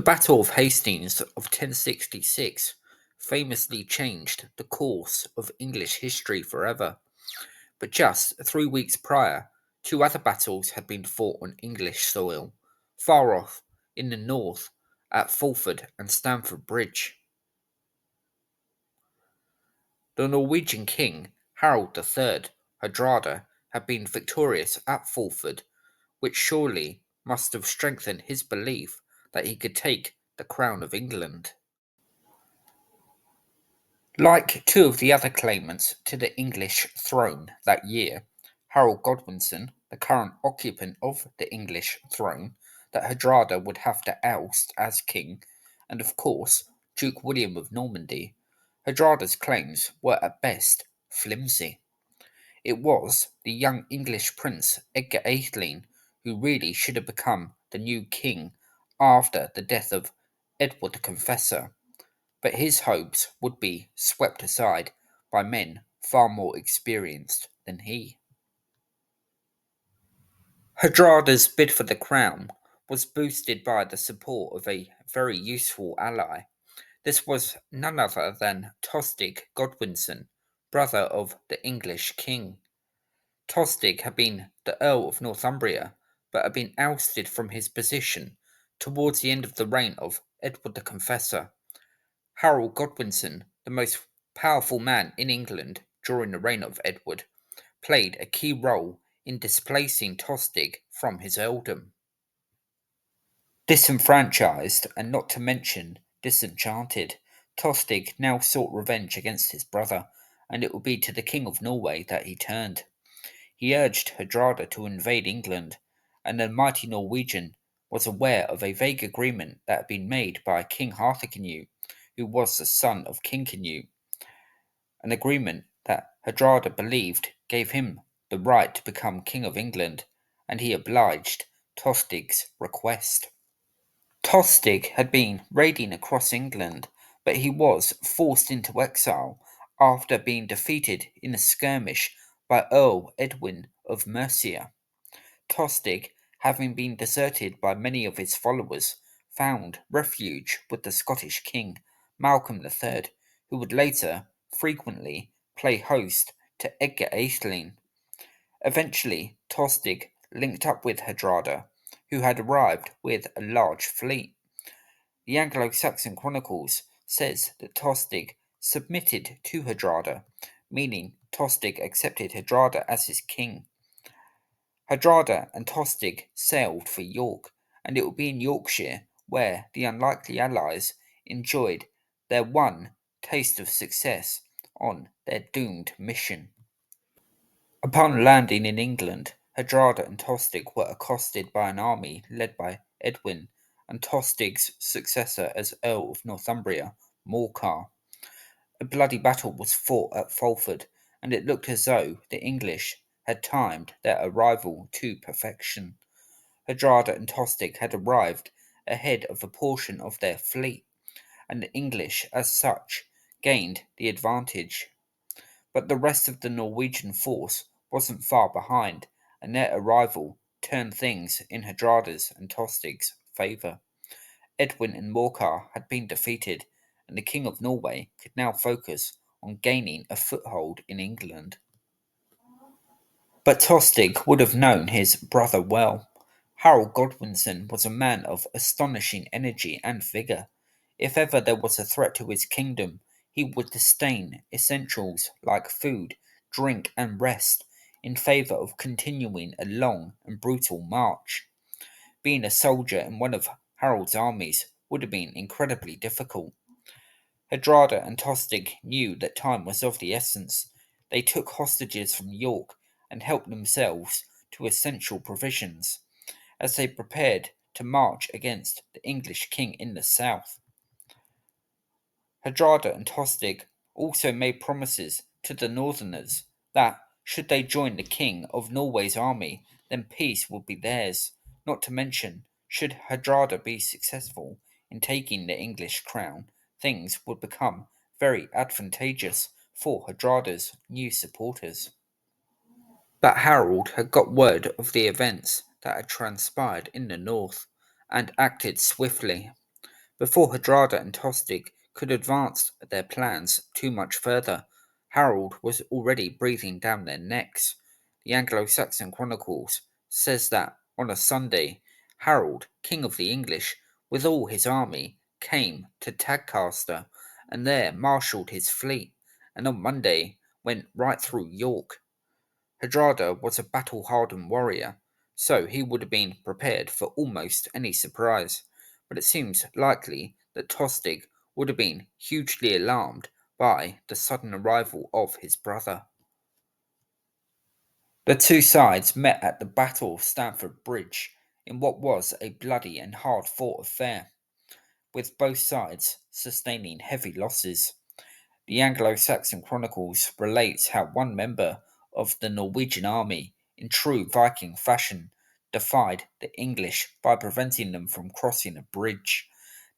Battle of Hastings of 1066 famously changed the course of English history forever, but just 3 weeks prior, two other battles had been fought on English soil, far off in the north at Fulford and Stamford Bridge. The Norwegian king, Harald III, Hardrada, had been victorious at Fulford, which surely must have strengthened his belief that he could take the crown of England. Like two of the other claimants to the English throne that year, Harold Godwinson, the current occupant of the English throne that Hardrada would have to oust as king, and of course Duke William of Normandy, Hardrada's claims were at best flimsy. It was the young English prince Edgar Atheling who really should have become the new king after the death of Edward the Confessor, but his hopes would be swept aside by men far more experienced than he. Hardrada's bid for the crown was boosted by the support of a very useful ally. This was none other than Tostig Godwinson, brother of the English king. Tostig had been the Earl of Northumbria, but had been ousted from his position towards the end of the reign of Edward the Confessor. Harold Godwinson, the most powerful man in England during the reign of Edward, played a key role in displacing Tostig from his earldom. Disenfranchised, and not to mention disenchanted, Tostig now sought revenge against his brother, and it would be to the King of Norway that he turned. He urged Hardrada to invade England, and the mighty Norwegian was aware of a vague agreement that had been made by King Harthacnut, who was the son of King Canute, an agreement that Hardrada believed gave him the right to become King of England, and he obliged Tostig's request. Tostig had been raiding across England, but he was forced into exile after being defeated in a skirmish by Earl Edwin of Mercia. Tostig, having been deserted by many of his followers, found refuge with the Scottish king, Malcolm III, who would later frequently play host to Edgar Atheling. Eventually, Tostig linked up with Hardrada, who had arrived with a large fleet. The Anglo-Saxon Chronicles says that Tostig submitted to Hardrada, meaning Tostig accepted Hardrada as his king. Hardrada and Tostig sailed for York, and it would be in Yorkshire where the unlikely allies enjoyed their one taste of success on their doomed mission. Upon landing in England, Hardrada and Tostig were accosted by an army led by Edwin and Tostig's successor as Earl of Northumbria, Morcar. A bloody battle was fought at Fulford, and it looked as though the English had timed their arrival to perfection. Hardrada and Tostig had arrived ahead of a portion of their fleet, and the English, as such, gained the advantage. But the rest of the Norwegian force wasn't far behind, and their arrival turned things in Hardrada's and Tostig's favour. Edwin and Morcar had been defeated, and the King of Norway could now focus on gaining a foothold in England. But Tostig would have known his brother well. Harold Godwinson was a man of astonishing energy and vigour. If ever there was a threat to his kingdom, he would disdain essentials like food, drink, and rest in favour of continuing a long and brutal march. Being a soldier in one of Harold's armies would have been incredibly difficult. Hardrada and Tostig knew that time was of the essence. They took hostages from York and helped themselves to essential provisions as they prepared to march against the English king in the south. Hardrada and Tostig also made promises to the northerners that, should they join the king of Norway's army, then peace would be theirs. Not to mention, should Hardrada be successful in taking the English crown, things would become very advantageous for Hardrada's new supporters. But Harold had got word of the events that had transpired in the north, and acted swiftly. Before Hardrada and Tostig could advance their plans too much further, Harold was already breathing down their necks. The Anglo-Saxon Chronicles says that on a Sunday, Harold, king of the English, with all his army, came to Tadcaster and there marshalled his fleet, and on Monday went right through York. Hardrada was a battle hardened warrior, so he would have been prepared for almost any surprise, but it seems likely that Tostig would have been hugely alarmed by the sudden arrival of his brother. The two sides met at the Battle of Stamford Bridge in what was a bloody and hard fought affair, with both sides sustaining heavy losses. The Anglo-Saxon Chronicles relates how one member of the Norwegian army, in true Viking fashion, defied the English by preventing them from crossing a bridge.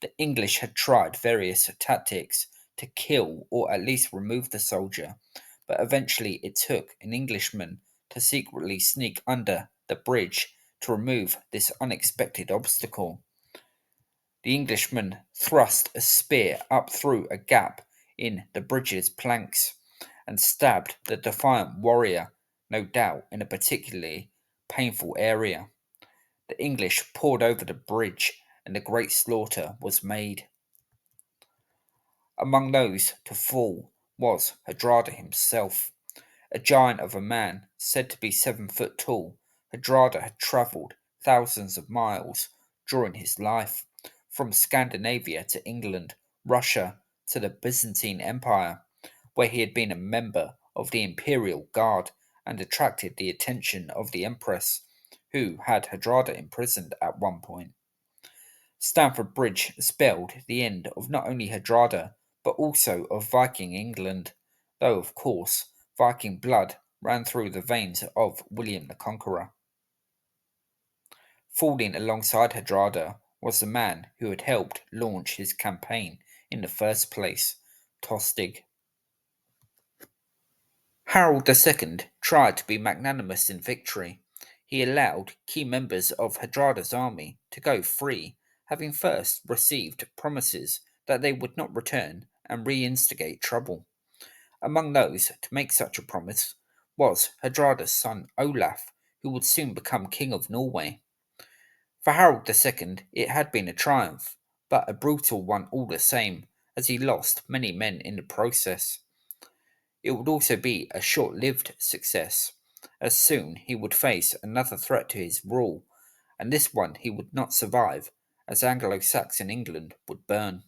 The English had tried various tactics to kill or at least remove the soldier, but eventually it took an Englishman to secretly sneak under the bridge to remove this unexpected obstacle. The Englishman thrust a spear up through a gap in the bridge's planks and stabbed the defiant warrior, no doubt in a particularly painful area. The English poured over the bridge and a great slaughter was made. Among those to fall was Hardrada himself. A giant of a man, said to be 7 foot tall, Hardrada had travelled thousands of miles during his life, from Scandinavia to England, Russia to the Byzantine Empire, where he had been a member of the Imperial Guard and attracted the attention of the Empress, who had Hardrada imprisoned at one point. Stamford Bridge spelled the end of not only Hardrada, but also of Viking England, though, of course, Viking blood ran through the veins of William the Conqueror. Falling alongside Hardrada was the man who had helped launch his campaign in the first place, Tostig. Harald II tried to be magnanimous in victory. He allowed key members of Hardrada's army to go free, having first received promises that they would not return and reinstigate trouble. Among those to make such a promise was Hardrada's son Olaf, who would soon become king of Norway. For Harald II, it had been a triumph, but a brutal one all the same, as he lost many men in the process. It would also be a short lived success, as soon he would face another threat to his rule, and this one he would not survive, as Anglo Saxon England would burn.